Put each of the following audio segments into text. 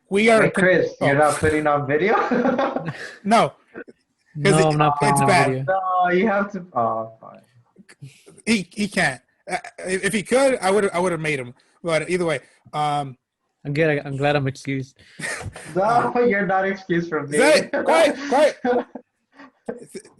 We are. Wait, Chris, you're not putting on video? No, because No, I'm not putting it's on bad. video. No, you have to. Oh, fine. He can't. If he could, I would have made him. But either way, I'm good. I'm glad I'm excused. No, you're not excused from me. Quiet.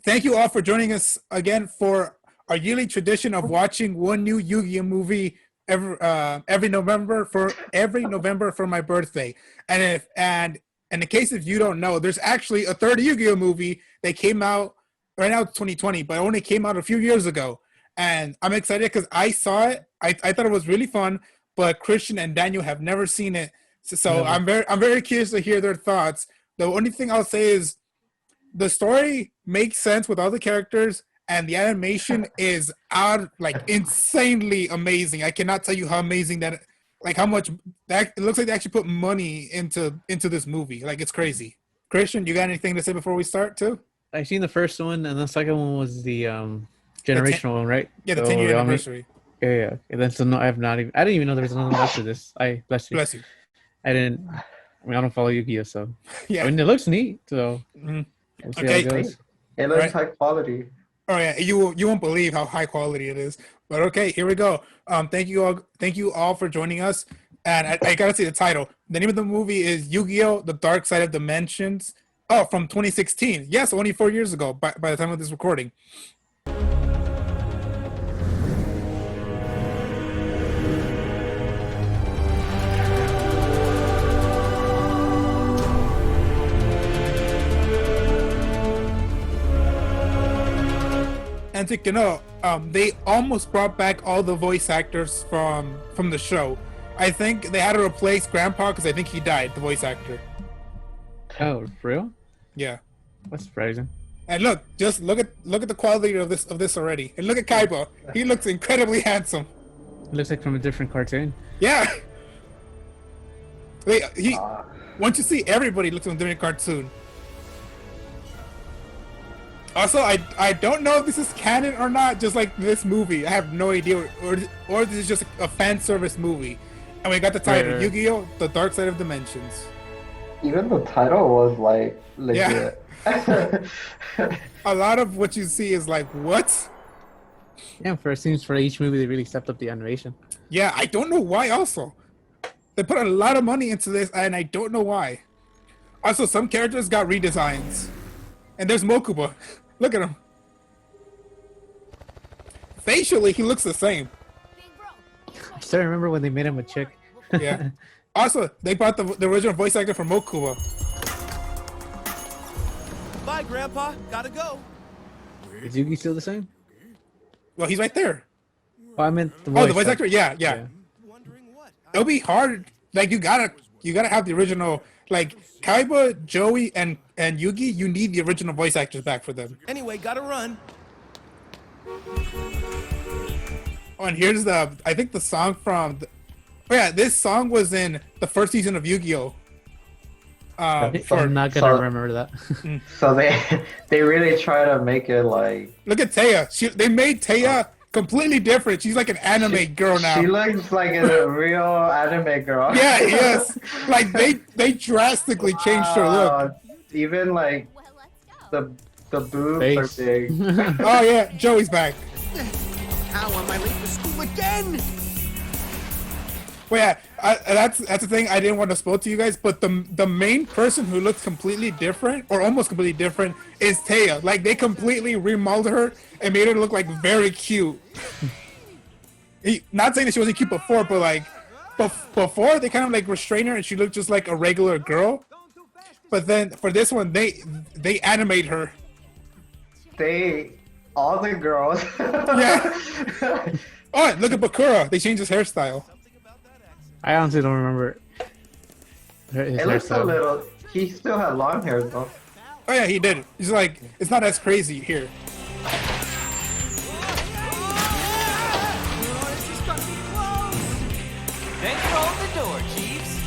Thank you all for joining us again for our yearly tradition of watching one new Yu-Gi-Oh movie every November for my birthday. And in the case if you don't know, there's actually a third Yu-Gi-Oh movie that came out right now, 2020, but only came out a few years ago. And I'm excited because I saw it. I thought it was really fun, but Christian and Daniel have never seen it. So I'm very curious to hear their thoughts. The only thing I'll say is the story makes sense with all the characters, and the animation is insanely amazing. I cannot tell you how amazing that, like how much that it looks like they actually put money into this movie. Like it's crazy. Christian, you got anything to say before we start too? I seen the first one, and the second one was the generational one, right? Yeah, the 10-year anniversary. Yeah. And then so no, I didn't even know there was another one after this. Bless you. I didn't. I mean, I don't follow Yu-Gi-Oh, so yeah. I mean, it looks neat. So we'll see how it goes. It looks high quality. Oh yeah, you won't believe how high quality it is. But okay, here we go. Thank you all for joining us. And I gotta see the title. The name of the movie is Yu-Gi-Oh! The Dark Side of Dimensions. Oh, from 2016. Yes, only 4 years ago by the time of this recording. And to know, they almost brought back all the voice actors from the show. I think they had to replace Grandpa because I think he died, the voice actor. Oh, for real? Yeah. That's surprising. And look at the quality of this already. And look at Kaiba. He looks incredibly handsome. It looks like from a different cartoon. Yeah. Once you see everybody looks like a different cartoon. Also, I don't know if this is canon or not, just like this movie. I have no idea. Or this is just a fan service movie. And we got the title, Right. Yu-Gi-Oh! The Dark Side of Dimensions. Even the title was like legit. Yeah. A lot of what you see is like, what? Yeah, it seems for each movie they really stepped up the animation. Yeah, I don't know why also. They put a lot of money into this, and I don't know why. Also, some characters got redesigns. And there's Mokuba. Look at him. Facially, he looks the same. I still remember when they made him a chick. Yeah. Also, they brought the original voice actor for Mokuba. Bye, Grandpa. Gotta go. Is Yugi still the same? Well, he's right there. Oh, I meant the voice. The voice actor? Yeah. It'll be hard. Like, you gotta have the original. Like, Kaiba, Joey, and Yugi, you need the original voice actors back for them. Anyway, gotta run. Oh, and here's I think the song from... this song was in the first season of Yu-Gi-Oh! I'm not gonna remember that. So they really try to make it like... Look at Taya. They made Taya completely different. She's like an anime girl now. She looks like a real anime girl. Yeah, yes. Like they drastically changed her look. Even like the boobs Face. are big. Oh yeah, Joey's back. How am I late for school again? Well, yeah, that's the thing I didn't want to spoil to you guys, but the main person who looks completely different, or almost completely different, is Taya. Like, they completely remodeled her and made her look, like, very cute. Not saying that she wasn't cute before, but, like, before, they kind of, like, restrained her and she looked just like a regular girl. But then, for this one, they animate her. All the girls. Yeah. Oh, look at Bakura. They changed his hairstyle. I honestly don't remember. It looks a little... He still had long hair, though. Oh, yeah, he did. He's like, it's not as crazy here. Thanks for holding the door, Chiefs.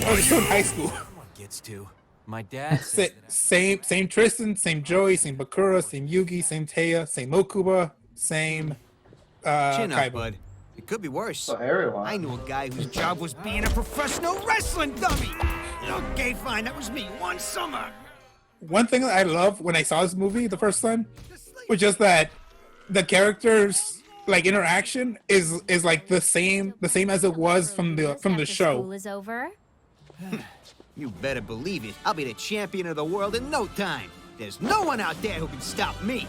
Oh, he's still in high school. Someone gets to. My dad same Tristan, same Joey, same Bakura, same Yugi, same Taya, same Mokuba, same Chin up, Kaiba. bud. It could be worse. So everyone. I knew a guy whose job was being a professional wrestling dummy. Okay, fine. That was me one summer. One thing that I love when I saw this movie the first time was just that the characters like interaction is like the same as it was from the show. School is over. You better believe it. I'll be the champion of the world in no time. There's no one out there who can stop me.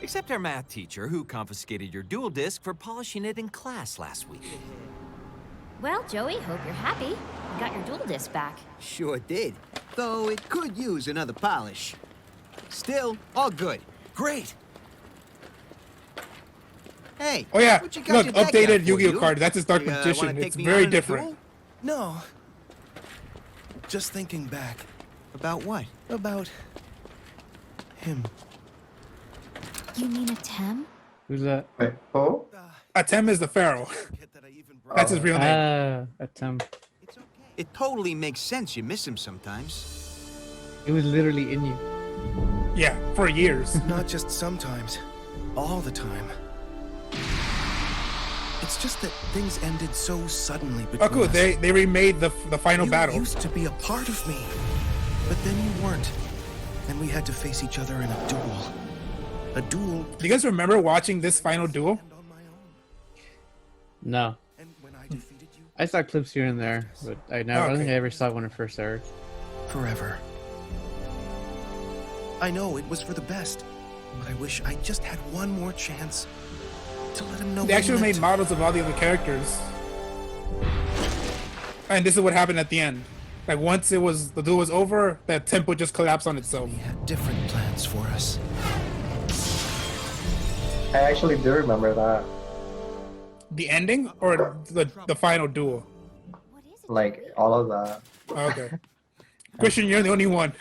Except our math teacher, who confiscated your dual disc for polishing it in class last week. Well, Joey, hope you're happy. You got your dual disc back. Sure did. Though it could use another polish. Still, all good. Great. Hey. Oh yeah, what you got look, your deck updated out for, Yu-Gi-Oh you? card. That's his Dark You, Magician. wanna take It's me very on in a different. duel? No. Just thinking back About what? about him. You mean a Tem? Who's that? Wait, who? Atem is the Pharaoh. Kid that I even brought. That's his real name. Attempt. It's okay. It totally makes sense. You miss him sometimes. It was literally in you. Yeah, for years. Not just sometimes, all the time. It's just that things ended so suddenly between Oh, cool. us. They remade the final You battle. used to be a part of me, but then you weren't, and we had to face each other in a duel. A duel. Do you guys remember watching this final duel? And on my own. No. And when I defeated you I saw clips here and there, but I don't think I ever saw it when it first aired. forever. I know it was for the best, but I wish I just had one more chance to let him know. They what actually he made meant. models of all the other characters. And this is what happened at the end. Like once the duel was over, that temple just collapsed on itself. He had different plans for us. I actually do remember that. The ending or the final duel? What is it? Like all of that. Oh, okay. Christian, you're the only one.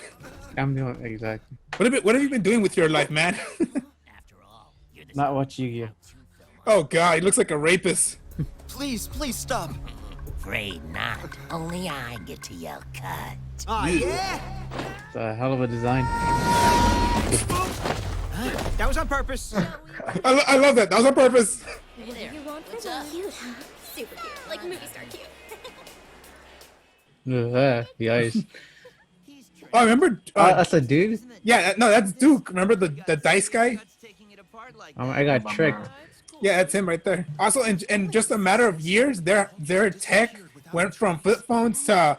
I'm the one, exactly. What have you been doing with your life, man? Not watch Yu-Gi-Oh. Oh god, he looks like a rapist. Please, please stop. Afraid not. Only I get to yell cut. Oh, yeah? It's a hell of a design. That was on purpose. I love that. That was on purpose. There. You want for that? Cute, huh? Super cute. Like movie star cute. The eyes. Oh, remember? That's a dude? Yeah, no, that's Duke. Remember the dice guy? I got tricked. Yeah, that's him right there. Also, in just a matter of years, their tech went from flip phones to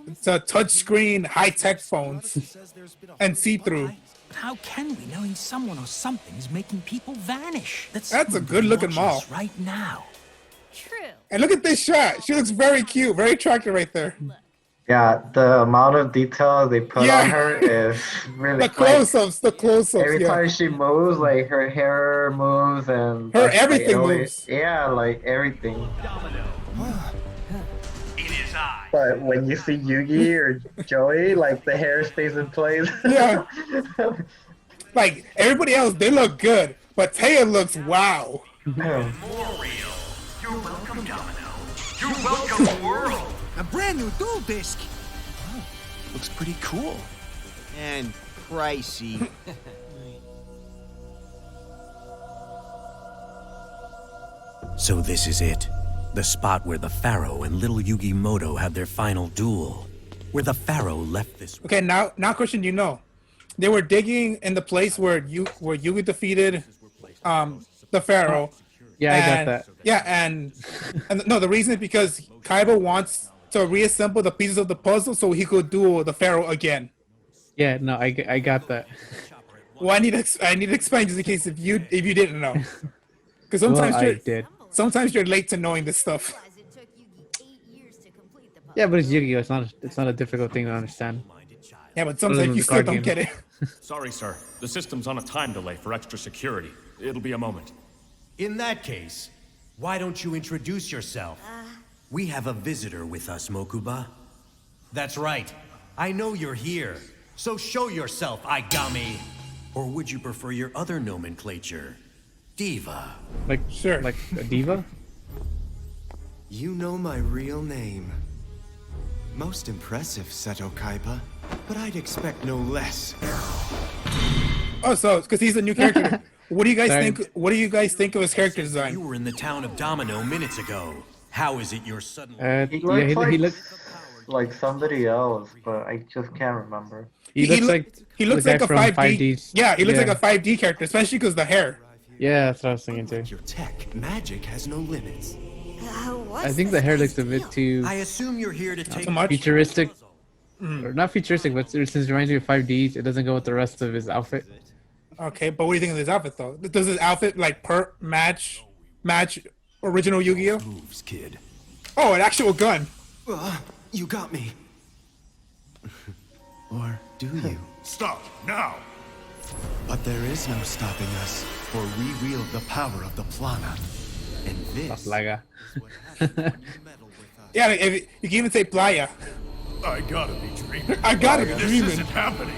They're still touchscreen high-tech phones and see-through. How can we knowing someone or something is making people vanish? That's a someone good-looking watching mall. us right now. true. And look at this shot. She looks very cute, very attractive right there. Yeah, the amount of detail they put Yeah. on her is really The close-ups, the close-ups. Every Yeah. time she moves, like her hair moves and Her like, everything it always- moves. Yeah, like everything. But when you see Yugi or Joey, like the hair stays in place. Yeah. Like everybody else, they look good, but Taya looks wow. A brand new dual disc. Looks pretty cool. And pricey. So this is it. The spot where the Pharaoh and little Yugi Moto had their final duel. Where the Pharaoh left this... Okay, now Christian, you know, they were digging in the place where Yugi defeated the Pharaoh. Yeah, I And- got that. Yeah, and no, the reason is because Kaiba wants to reassemble the pieces of the puzzle so he could duel the Pharaoh again. Yeah, no, I got that. Well, I need to explain just in case if you didn't know, because Well, sometimes I did. sometimes you're late to knowing this stuff. It took Yugi 8 years to complete the puzzle. Yeah, but it's Yu-Gi-Oh! It's not a difficult thing to understand. Yeah, but Other sometimes than you the still card don't game. get it. Sorry, sir. The system's on a time delay for extra security. It'll be a moment. In that case, why don't you introduce yourself? We have a visitor with us, Mokuba. That's right. I know you're here. So show yourself, Aigami. Or would you prefer your other nomenclature? Diva. Like Sure. like a diva. You know my real name. Most impressive, Seto Kaiba. But I'd expect no less. Oh, so because he's a new character. What do you guys Sorry. think? What do you guys think of his character You design? were in the town of Domino minutes ago. How is it you're suddenly... He Yeah, looks he like somebody else, but I just can't remember. He looks like he looks the like guy a from 5D. 5Ds. Yeah, he looks like a 5D character, especially because the hair. Yeah, that's what I was thinking too. Your tech, magic has no limits. I think the hair looks a bit too I assume you're here to take so much. futuristic. Or not futuristic, but since it reminds me of 5Ds, it doesn't go with the rest of his outfit. Okay, but what do you think of his outfit though? Does his outfit like match original Yu-Gi-Oh? Moves, kid. Oh, an actual gun. You got me. Or do you? Stop now! But there is no stopping us, for we wield the power of the Plana. And La this plaga. Yeah, if, you can even say playa. I gotta be dreaming. I gotta be This dreaming. isn't happening.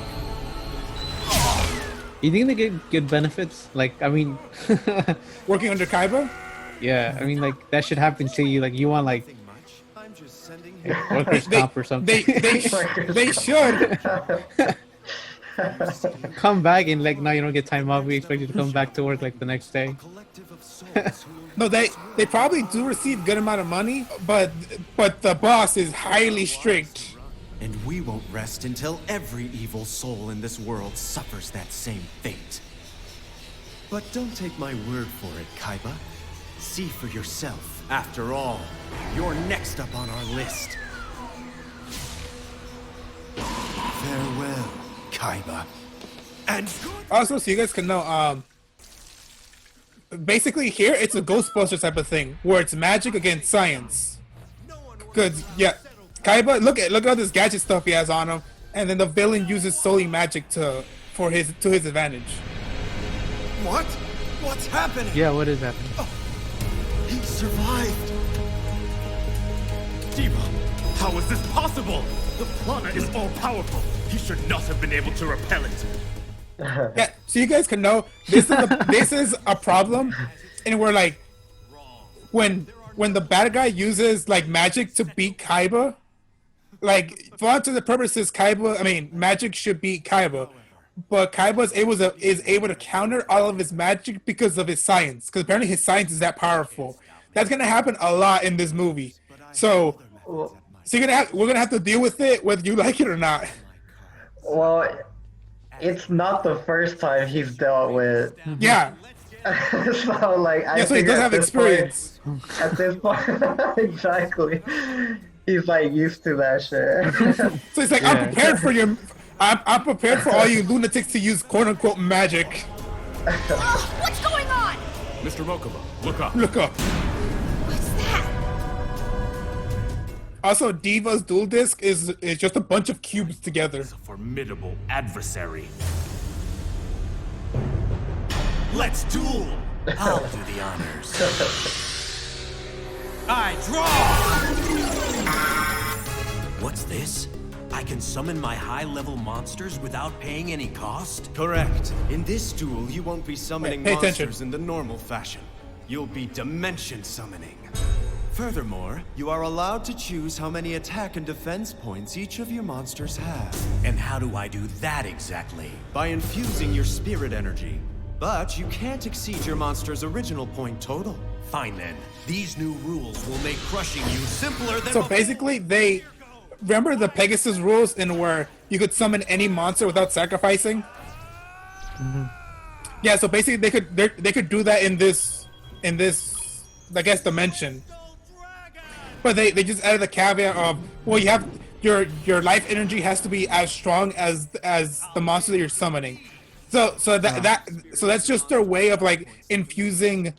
You think they get good benefits? Like, I mean, Working under Kaiba? yeah, I mean, like that should happen to you. Like, you want like I'm just sending workers' comp or something. They should. Come back and like, no, you don't get time off. We expect you to come back to work like the next day. collective of souls who No, they probably do receive good amount of money, but the boss is highly strict. And we won't rest until every evil soul in this world suffers that same fate. But don't take my word for it, Kaiba. See for yourself. After all, you're next up on our list. Farewell, Kaiba. And Also, so you guys can know, basically here it's a Ghostbusters type of thing where it's magic against science. Cause yeah, Kaiba, look at all this gadget stuff he has on him, and then the villain uses solely magic to his advantage. what? What's happening? Yeah, what is happening? He survived. Diva, how is this possible? The Plana is all-powerful. He should not have been able to repel it. Yeah, so you guys can know this is a problem, and we're like, when the bad guy uses like magic to beat Kaiba, like for all to the purposes, magic should beat Kaiba, but Kaiba is able to counter all of his magic because of his science. Because apparently his science is that powerful. That's gonna happen a lot in this movie. So we're gonna have to deal with it whether you like it or not. Well, it's not the first time he's dealt with. Yeah. So like, I So he think does at have this experience. At this point, exactly. He's like used to that shit. So it's like, I'm prepared for all you lunatics to use quote unquote magic. What's going on? Mr. Mokuba, look up. Look up. What's that? Also, Diva's dual disc is just a bunch of cubes together. A formidable adversary. Let's duel! I'll do the honors. I draw! What's this? I can summon my high-level monsters without paying any cost? Correct. In this duel, you won't be summoning Pay monsters attention. in the normal fashion. You'll be dimension summoning. Furthermore, you are allowed to choose how many attack and defense points each of your monsters have. And how do I do that exactly? By infusing your spirit energy. But you can't exceed your monster's original point total. Fine then. These new rules will make crushing you simpler than So basically, they remember the Pegasus rules in where you could summon any monster without sacrificing. Yeah, so basically they could do that in this I guess dimension. But they just added the caveat of, well, you have your life energy has to be as strong as the monster that you're summoning. So that's just their way of like infusing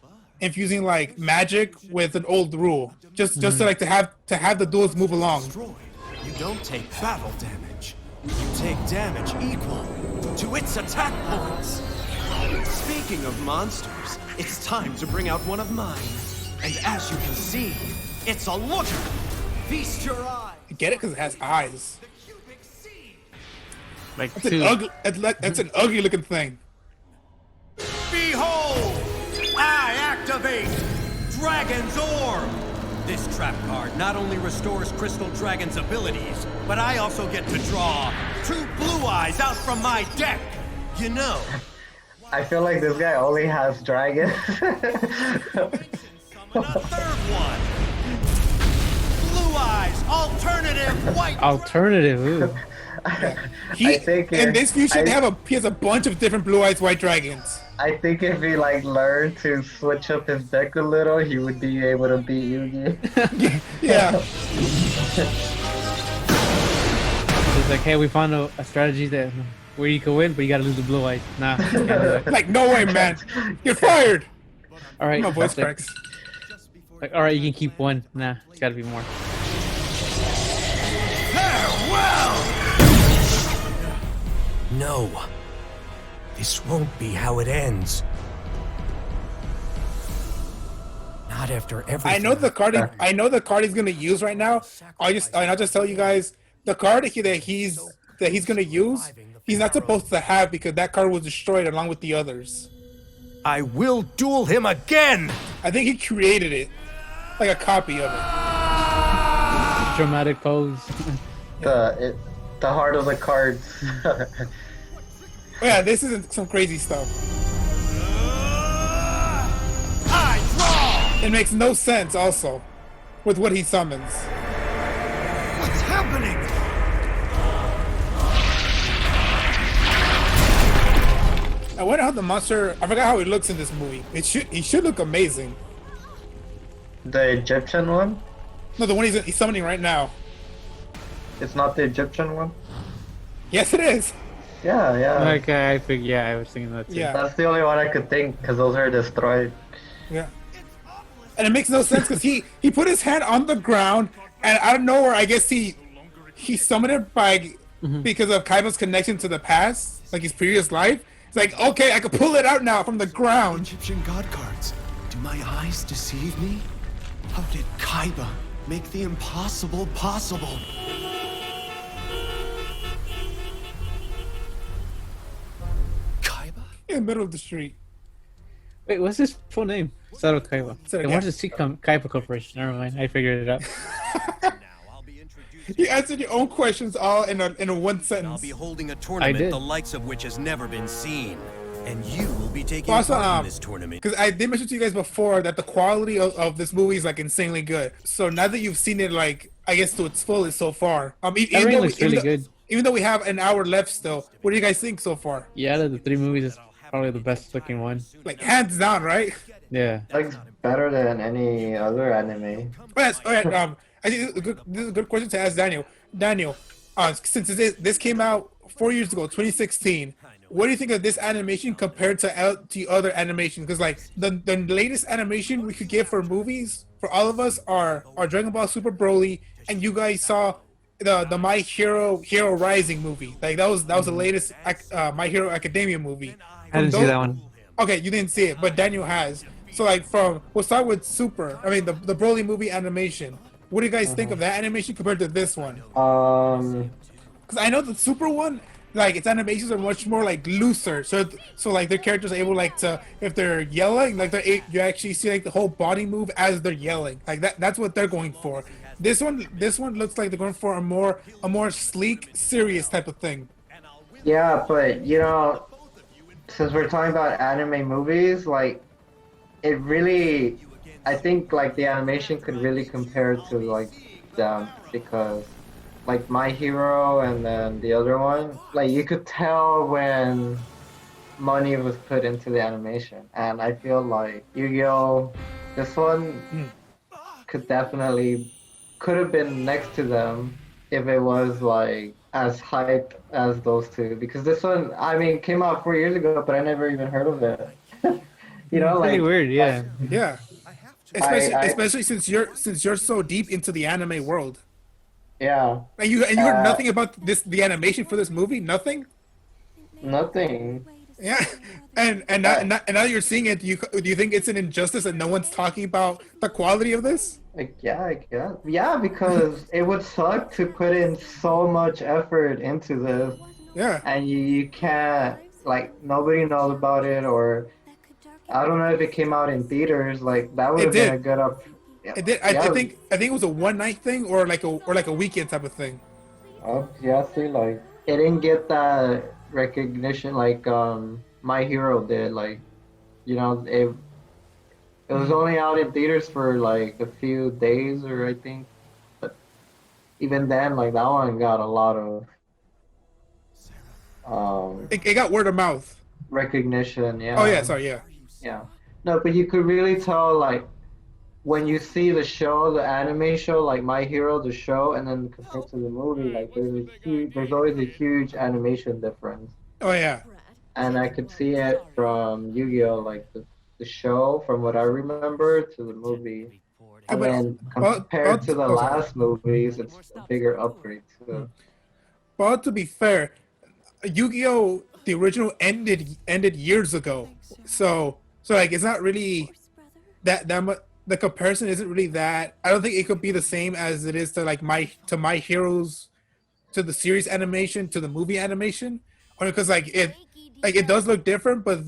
like magic with an old rule. Just to have the duels move along. You don't take battle damage. You take damage equal to its attack points. Speaking of monsters, it's time to bring out one of mine. And as you can see, it's a looker. Feast your eyes. Get it? Because it has eyes. Like It's an ugly. It's an ugly looking thing. Behold! I activate Dragon's Orb! This trap card not only restores Crystal Dragon's abilities, but I also get to draw 2 blue eyes out from my deck! You know, I feel like this guy only has dragons. summon a third one! Blue Eyes alternative white. Alternative. Ooh. He, I think in if- this future, I- he has a bunch of different Blue Eyes White Dragons. I think if he like learned to switch up his deck a little, he would be able to beat Yugi. Yeah. It's like, hey, we found a strategy that where you can win, but you gotta lose the blue eyes. Nah, you can't do that. Like, no way, man. You're fired. All right, My voice it's like- cracks. Like, all right, you can keep one. Nah, it's gotta be more. No. This won't be how it ends. Not after everything. I know the card he's gonna use right now. I'll just tell you guys the card that he's gonna use. He's not supposed to have because that card was destroyed along with the others. I will duel him again. I think he created it, like a copy of it. Dramatic pose. The heart of the cards. Yeah, this isn't some crazy stuff. I draw. It makes no sense, also, with what he summons. What's happening? I wonder how the monster. I forgot how he looks in this movie. He should look amazing. The Egyptian one? No, the one he's summoning right now. It's not the Egyptian one? Yes, it is. Yeah, yeah. Like I think, yeah, I was thinking that too. Yeah. That's the only one I could think because those are destroyed. Yeah. And it makes no sense because he put his hand on the ground and out of nowhere, I guess he summoned it by because of Kaiba's connection to the past, like his previous life. It's like, okay, I could pull it out now from the ground. Egyptian god cards. Do my eyes deceive me? How did Kaiba make the impossible possible? Kaiba? In the middle of the street. Wait, what's his full name? Sato Kaiba. Sato Then Kaiba. what's the Kaiba Corporation? Never mind, I figured it out. You answered your own questions all in a one I'll sentence. be holding a did. tournament the likes of which has never been seen. And you will be taking Also, part in this tournament. because I did mention to you guys before that the quality of this movie is like insanely good. So now that you've seen it, like I guess to its fullest so far, Everything looks really good. Even though we have an hour left still, what do you guys think so far? Yeah, out of the three movies, it's probably the best looking one. Like hands down, right? Yeah. Looks better than any other anime. Yes. All right. I think this is a good question to ask Daniel. Daniel, since this came out 4 years ago, 2016. What do you think of this animation compared to other animations? Because like the latest animation we could get for movies for all of us are Dragon Ball Super Broly, and you guys saw the My Hero Rising movie. Like that was the latest My Hero Academia movie. I didn't see that one. Okay, you didn't see it, but Daniel has. So like we'll start with Super. I mean the Broly movie animation. What do you guys think of that animation compared to this one? Because I know the Super one, like its animations are much more like looser. So like their characters are able like to, if they're yelling, like you actually see like the whole body move as they're yelling. Like that's what they're going for. This one looks like they're going for a more sleek, serious type of thing. Yeah, but you know, since we're talking about anime movies, like it really, I think like the animation could really compare to like them because like My Hero and then the other one, like you could tell when money was put into the animation, and I feel like Yu-Gi-Oh! This one could have been next to them if it was like as hype as those two, because this one, I mean, came out 4 years ago, but I never even heard of it. You know, Pretty like weird, yeah. Yeah. Especially since you're so deep into the anime world. Yeah. And you heard nothing about the animation for this movie? Nothing? Nothing. Yeah. And now you're seeing it, do you think it's an injustice that no one's talking about the quality of this? Like, yeah, I guess. Yeah, because it would suck to put in so much effort into this. Yeah. And you can't, like, nobody knows about it, or I don't know if it came out in theaters. Like, that would have been a good up. It did. I think it was a one night thing or like a weekend type of thing. Oh, yeah, see, like, it didn't get that recognition like My Hero did. Like, you know, it was only out in theaters for like a few days, or I think, but even then, like that one got a lot of It got word of mouth. recognition. Yeah. Oh yeah, sorry, yeah. Yeah. No, but you could really tell like when you see the show, the anime show, like My Hero, the show, and then compared to the movie, like there's always a huge animation difference. Oh yeah. And I could see it from Yu-Gi-Oh, like the show, from what I remember, to the movie. And then compared to the last movies, it's a bigger upgrade too. But to be fair, Yu-Gi-Oh, the original ended years ago. So like it's not really that much. The comparison isn't really that. I don't think it could be the same as it is to like My Heroes, to the series animation, to the movie animation. Only because it does look different, but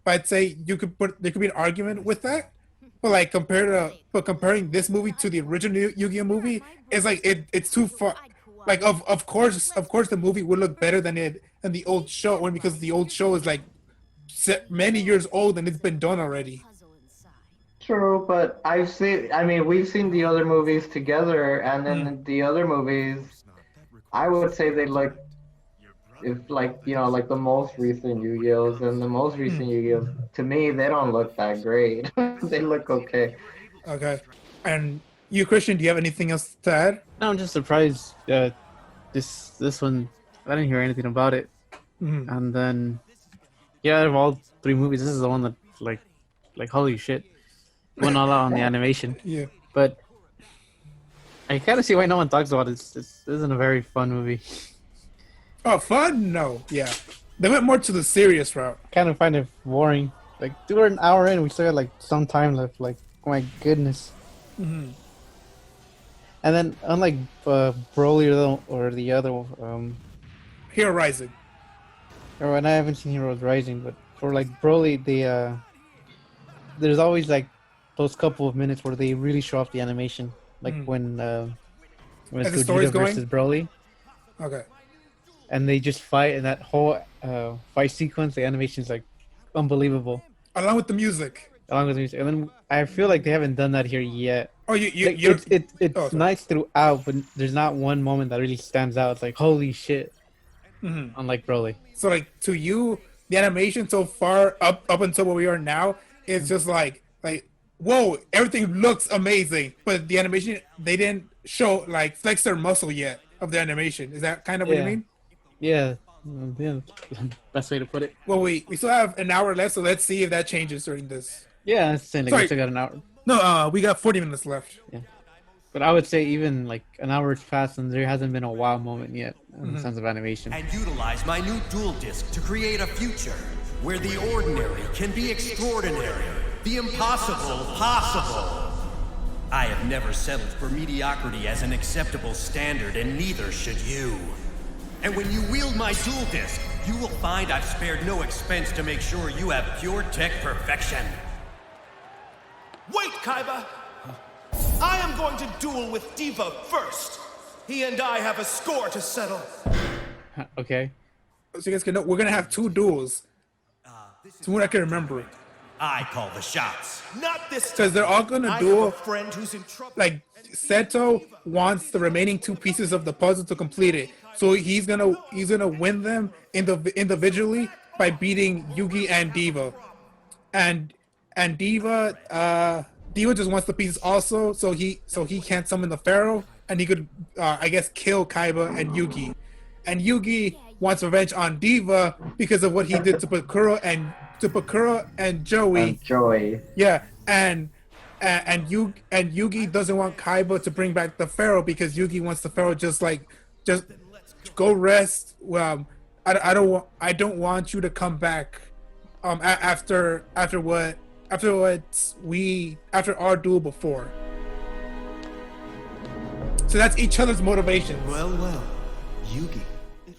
I'd say there could be an argument with that. But like comparing this movie to the original Yu-Gi-Oh movie, it's like it's too far. Like of course the movie would look better than the old show, only because the old show is like many years old and it's been done already. True, but we've seen the other movies together, and then the other movies, I would say they look, if like the most recent Yu-Gi-Ohs, and the most recent Yu-Gi-Ohs, to me they don't look that great. They look okay. Okay, and you, Christian, do you have anything else to add? No, I'm just surprised. This one, I didn't hear anything about it, and then out of all three movies, this is the one that like holy shit. Went all out on the animation. Yeah. But I kind of see why no one talks about it. This isn't a very fun movie. Oh, fun? No. Yeah. They went more to the serious route. Kind of find it boring. Like, we're an hour in, we still got like some time left. Like, my goodness. Mm-hmm. And then, unlike Broly or the other... Hero Rising. And I haven't seen Heroes Rising, but for like Broly, there's always like those couple of minutes where they really show off the animation, like when it's Gogeta versus Broly. Okay. And they just fight, and that whole fight sequence, the animation is like unbelievable. Along with the music. And then I feel like they haven't done that here yet. Oh, it's nice throughout, but there's not one moment that really stands out. It's like holy shit. Unlike Broly. So like to you, the animation so far up until where we are now is just like whoa, everything looks amazing, but the animation, they didn't show like flex their muscle yet of the animation. Is that kind of what you mean? Yeah. Best way to put it. Well, we still have an hour left, so let's see if that changes during this. Yeah, I'm saying like we still got an hour. No, we got 40 minutes left. Yeah. But I would say even like an hour has passed and there hasn't been a wow moment yet in the sense of animation. And utilize my new dual disc to create a future where the ordinary can be extraordinary, the impossible possible. I have never settled for mediocrity as an acceptable standard, and neither should you. And when you wield my dual disc, you will find I've spared no expense to make sure you have pure tech perfection. Wait, Kaiba! I am going to duel with Diva first. He and I have a score to settle. Okay. So you guys can know, we're gonna have two duels. It's what I can remember. I call the shots. Not this time. Because they're all gonna duel. I have a friend who's in trouble. Like Seto wants the remaining two pieces of the puzzle to complete it, so he's gonna win them individually by beating Yugi and Diva, and Diva just wants the pieces also, so he can't summon the Pharaoh, and he could I guess kill Kaiba and Yugi, and Yugi wants revenge on Diva because of what he did to Pakura and Joey. Yeah, and Yugi doesn't want Kaiba to bring back the Pharaoh because Yugi wants the Pharaoh just go rest. I don't want you to come back after our duel before. So that's each other's motivation. Well, Yugi.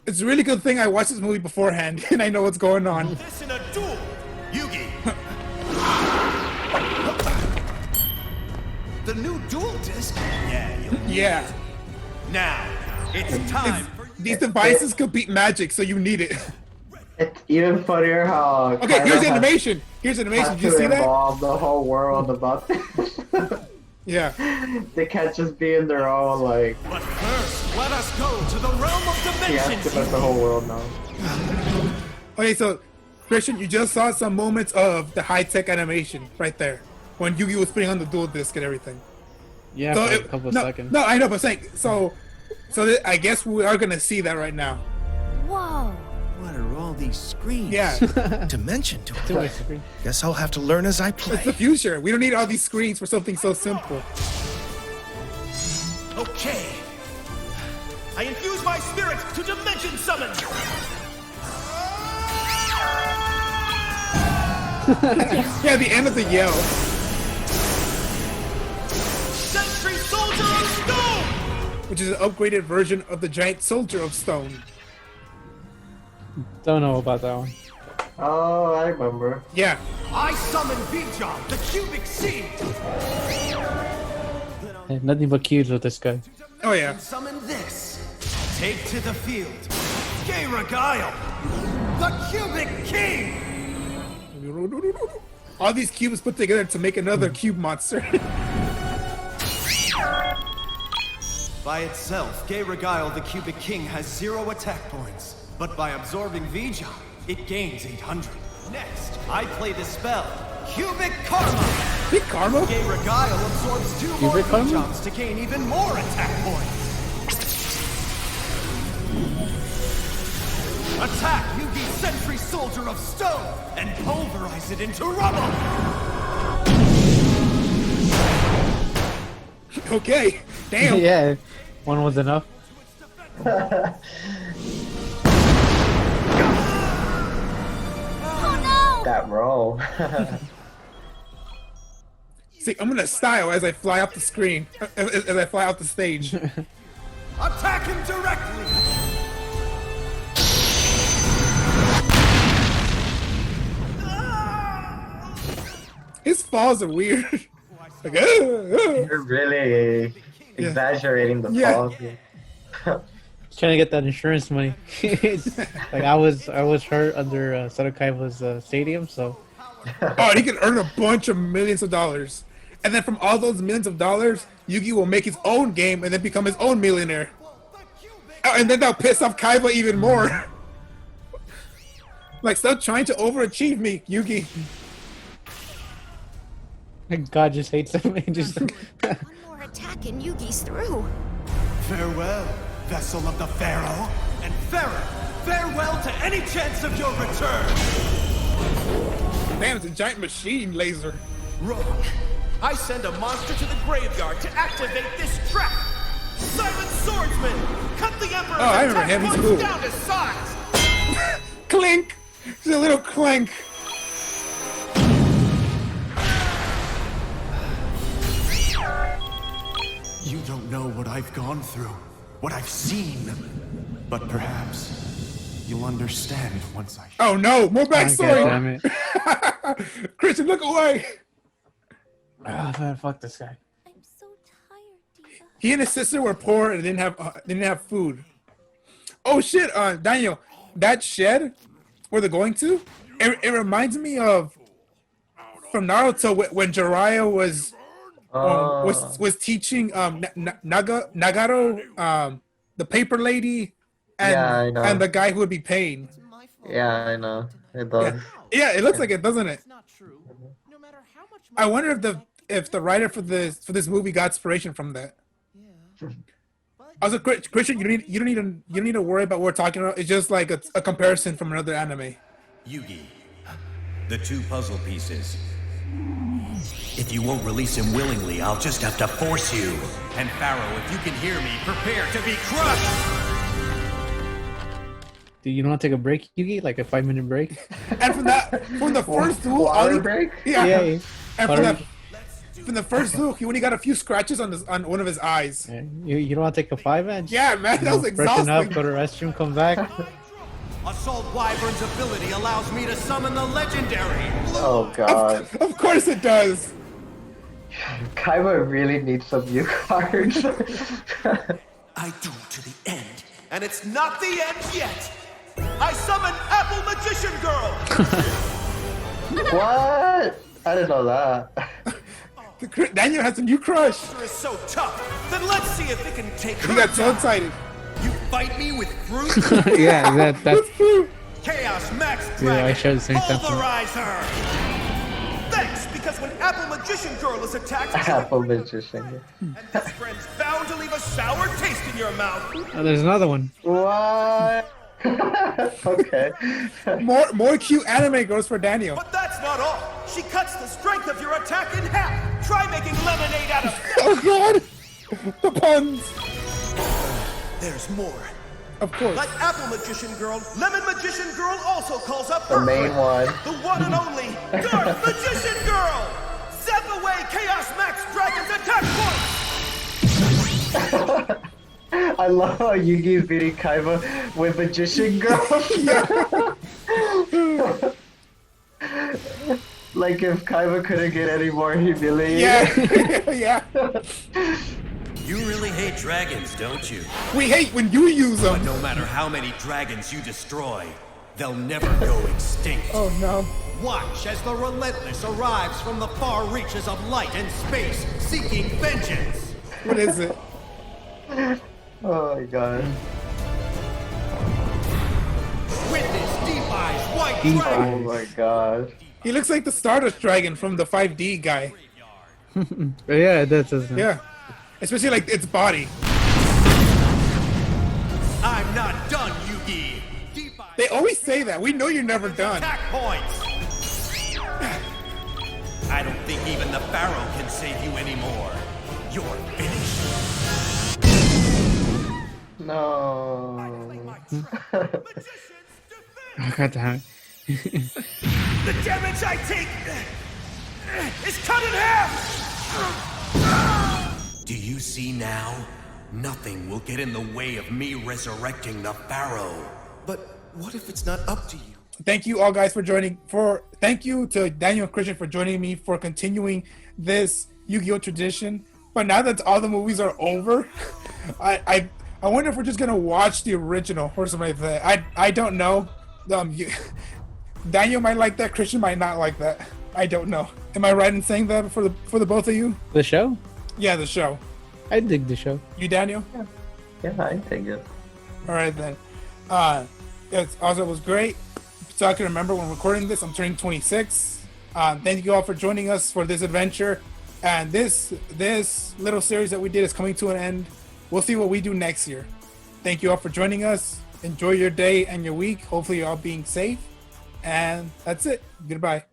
It's a really good thing I watched this movie beforehand and I know what's going on. This in a duel, Yugi. The new dual disc? Yeah. Now, it's time for these devices could beat magic, so you need it. It's even funnier how. Okay, here's animation. Did you see that? Involve the whole world about this. Yeah. They can't just be in their own like. But first, let us go to the realm of He has to dimensions. let the whole world know. Okay, so Christian, you just saw some moments of the high-tech animation right there when Yugi was putting on the dual disc and everything. Yeah, So for a couple of seconds. No, I know, but saying I guess we are gonna see that right now. Whoa. What are all these screens? Yeah, Dimension to it. Two-way screen. Guess I'll have to learn as I it's the play. future. We don't need all these screens for something so simple. Okay. I infuse my spirit to dimension summon. Yeah, the end of the yell. Sentry Soldier of Stone. Which is an upgraded version of the giant soldier of stone. Don't know about that one. Oh, I remember. Yeah. I summon Vija, the cubic seed. Hey, nothing but cubes with this guy. Oh yeah. Summon this. Take to the field. Gay Regile, the cubic king. All these cubes put together to make another cube monster. By itself, Gay Regile, the cubic king, has 0 attack points. But by absorbing Vija, it gains 800. Next, I play the spell, Cubic Karma. Big karma? Gay Regile absorbs 2 more Cubic Karma? Vijans to gain even more attack points. Attack Yugi Sentry Soldier of Stone and pulverize it into rubble. Okay. Damn. Yeah, one was enough. That roll. See, I'm gonna style as I fly off the screen, as I fly off the stage. Attack him directly. His falls are weird. Like, You're really exaggerating the Yeah. falls. Trying to get that insurance money. It's like I was hurt under Kaiba's stadium, so Oh, and he can earn a bunch of millions of dollars. And then from all those millions of dollars, Yugi will make his own game and then become his own millionaire. Oh, and then that'll piss off Kaiba even more. Like, stop trying to overachieve me, Yugi. God just hates him. And just One more attack and Yugi's through. Farewell, vessel of the Pharaoh. And Pharaoh, farewell to any chance of your return. Damn, it's a giant machine laser. Wrong. I send a monster to the graveyard to activate this trap. Silent Swordsman, cut the Emperor's Oh, I remember attack him. He's points cool. down to size. Clink! It's a little clink. You don't know what I've gone through, what I've seen. But perhaps you'll understand once I... Oh no, more God backstory. damn it. Christian, look away. Ah, man, fuck this guy. I'm so tired, Diva. He and his sister were poor and didn't have food. Oh shit, Daniel, that shed where they're going to, it reminds me of from Naruto when Jiraiya was teaching Nagaro the paper lady and Yeah, I know. and the guy who would be paying. Yeah, I know. It does. Yeah, it looks like it, doesn't it? I wonder if the writer for this movie got inspiration from that. Also, Christian, you don't need to worry about what we're talking about. It's just like a comparison from another anime. Yugi, the 2 puzzle pieces. If you won't release him willingly, I'll just have to force you. And Pharaoh, if you can hear me, prepare to be crushed! Do you want to take a break, Yugi? Like a 5-minute break? And from the first duel, Water break? yeah, Yeah. and from the first duel, he only got a few scratches on one of his eyes. You don't want to take a 5-inch? Yeah, man, that was Freshen up, exhausting. go to the restroom, come back. Assault Wyvern's ability allows me to summon the legendary. Oh god. Of course it does. Kaiba really needs some new cards. I do to the end, and it's not the end yet. I summon Apple Magician Girl. What? I didn't know that. Daniel has a new crush. Is so tough. Then let's see if it can take her He got so down. excited. You fight me with fruit? Yeah, that's Chaos Max yeah. Dragon, I showed the same time. pulverize her! Thanks, because when Apple Magician Girl is attacked, Apple magician. and this friend's bound to leave a sour taste in your mouth. Oh, there's another one. What? Okay. More cute anime girls for Daniel. But that's not all. She cuts the strength of your attack in half. Try making lemonade out of Oh God! The puns. There's more. Of course. Like Apple Magician Girl, Lemon Magician Girl also calls up The her main friend, one. the one and only Dark Magician Girl! Zap away Chaos Max Dragon's attack points! I love how Yugi's beating Kaiba with magician girl. Like if Kaiba couldn't get any more humiliated. Yeah. Yeah. You really hate dragons, don't you? We hate when you use them. But no matter how many dragons you destroy, they'll never go extinct. Oh no. Watch as the Relentless arrives from the far reaches of light and space, seeking vengeance. What is it? Oh my god. Witness Diva's white Oh dragon. my god. He looks like the Stardust Dragon from the 5D guy. Yeah, it does. Doesn't it? Yeah. Especially like its body. I'm not done, Yugi. Diva's They always say that. We know you're never done. attack points. I don't think even the Pharaoh can save you anymore. You're finished. No. Oh, God damn it. The damage I take is cut in half! Do you see now? Nothing will get in the way of me resurrecting the Pharaoh. But what if it's not up to you? Thank you all guys for joining. Thank you to Daniel and Christian for joining me for continuing this Yu-Gi-Oh tradition. But now that all the movies are over, I wonder if we're just gonna watch the original or something like that. I don't know. Daniel might like that. Christian might not like that. I don't know. Am I right in saying that for the both of you? The show? Yeah, the show. I dig the show. You, Daniel? Yeah, I think it. All right then. It was great. So I can remember when recording this, I'm turning 26. Thank you all for joining us for this adventure. And this little series that we did is coming to an end. We'll see what we do next year. Thank you all for joining us. Enjoy your day and your week. Hopefully you're all being safe. And that's it. Goodbye.